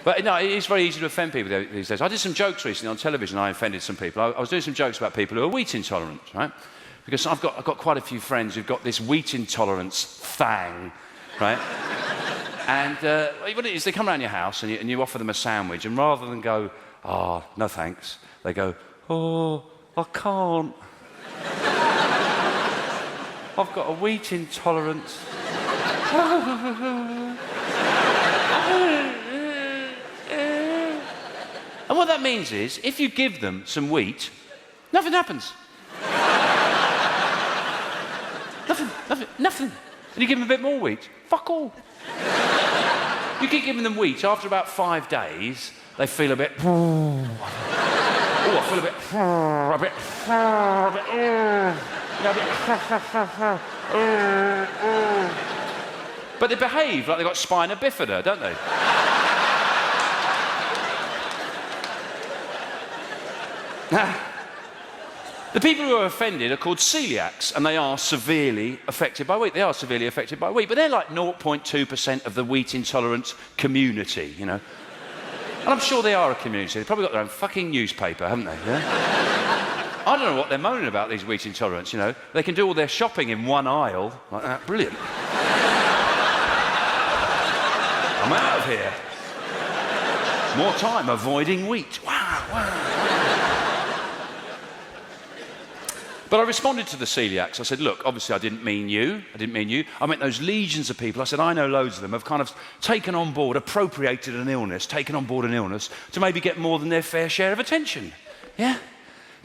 But no, it's very easy to offend people these days. I did some jokes recently on television. I offended some people. I was doing some jokes about people who are wheat intolerant, right? Because I've got quite a few friends who've got this wheat intolerance thing, right? And what it is, they come around your house and you offer them a sandwich, and rather than go, "Oh, no thanks," they go, "Oh, I can't. I've got a wheat intolerance." And what that means is, if you give them some wheat, nothing happens. Nothing. And you give them a bit more wheat, fuck all. You keep giving them wheat, after about 5 days, they feel a bit... Oh, I feel a bit... But they behave like they've got spina bifida, don't they? The people who are offended are called celiacs, and they are severely affected by wheat. They are severely affected by wheat, but they're like 0.2% of the wheat intolerant community, you know. And I'm sure they are a community. They've probably got their own fucking newspaper, haven't they? Yeah? I don't know what they're moaning about, these wheat intolerants, you know. They can do all their shopping in one aisle like that. Brilliant. I'm out of here. More time avoiding wheat. Wow. But I responded to the celiacs. I said, look, obviously I didn't mean you. I meant those legions of people. I said, I know loads of them have kind of taken on board, appropriated an illness, taken on board an illness to maybe get more than their fair share of attention. Yeah?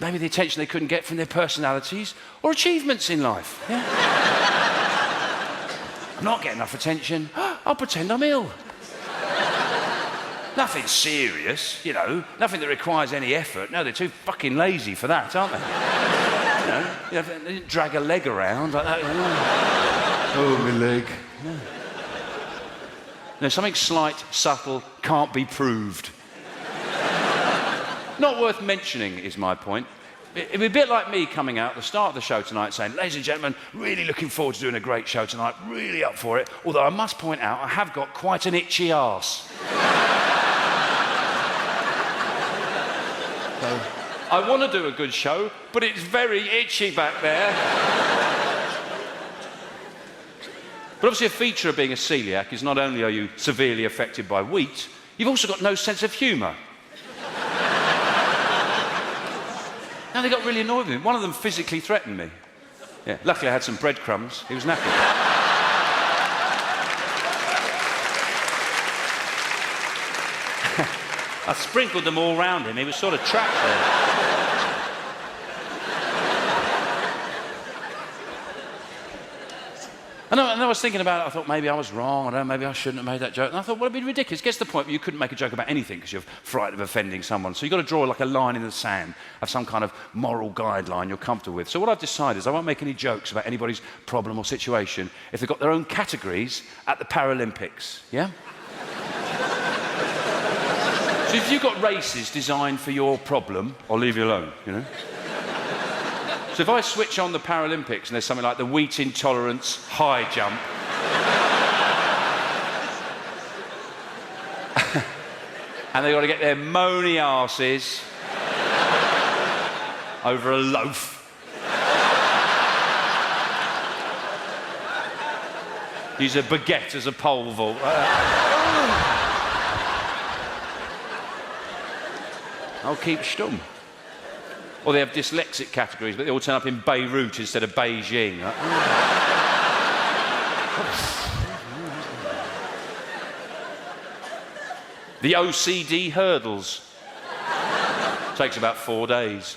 Maybe the attention they couldn't get from their personalities or achievements in life. Yeah? I'm not getting enough attention. I'll pretend I'm ill. Nothing serious, you know, nothing that requires any effort. No, they're too fucking lazy for that, aren't they? You know, they didn't drag a leg around like that. You know. Oh, my leg. No. No, something slight, subtle, can't be proved. Not worth mentioning is my point. It'd be a bit like me coming out at the start of the show tonight saying, ladies and gentlemen, really looking forward to doing a great show tonight, really up for it, although I must point out I have got quite an itchy arse. So, I want to do a good show, but it's very itchy back there. But obviously a feature of being a celiac is not only are you severely affected by wheat, you've also got no sense of humour. Now they got really annoyed with me. One of them physically threatened me. Yeah, luckily I had some breadcrumbs. He was knackered. I sprinkled them all round him. He was sort of trapped there. And I was thinking about it. I thought maybe I was wrong. I don't know, maybe I shouldn't have made that joke. And I thought, well, it'd be ridiculous. It gets to the point where you couldn't make a joke about anything because you're frightened of offending someone. So you've got to draw like a line in the sand, have some kind of moral guideline you're comfortable with. So what I've decided is I won't make any jokes about anybody's problem or situation if they've got their own categories at the Paralympics. Yeah? So if you've got races designed for your problem, I'll leave you alone, you know? So if I switch on the Paralympics and there's something like the wheat intolerance high jump, and they've got to get their moany arses over a loaf. Use a baguette as a pole vault. I'll keep stum. Or they have dyslexic categories, but they all turn up in Beirut instead of Beijing. The OCD hurdles. Takes about 4 days.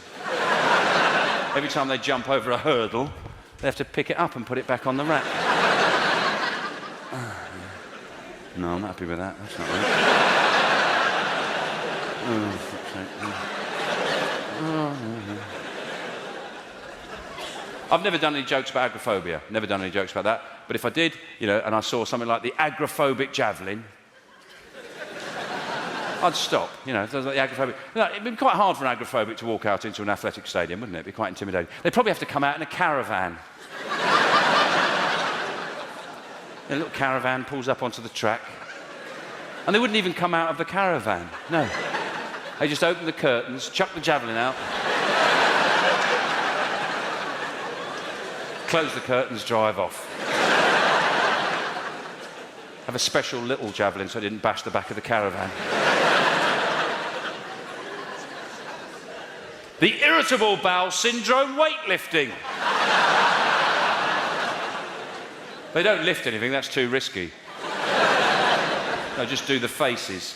Every time they jump over a hurdle, they have to pick it up and put it back on the rack. No, I'm not happy with that. That's not right. I've never done any jokes about agoraphobia. Never done any jokes about that. But if I did, you know, and I saw something like the agoraphobic javelin, I'd stop. You know, the agoraphobic. You know, it'd be quite hard for an agoraphobic to walk out into an athletic stadium, wouldn't it? It'd be quite intimidating. They'd probably have to come out in a caravan. A little caravan pulls up onto the track. And they wouldn't even come out of the caravan. No. They just opened the curtains, chucked the javelin out, close the curtains, drive off. Have a special little javelin so I didn't bash the back of the caravan. The irritable bowel syndrome weightlifting. They don't lift anything, that's too risky. No, just do the faces.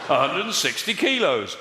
160 kilos.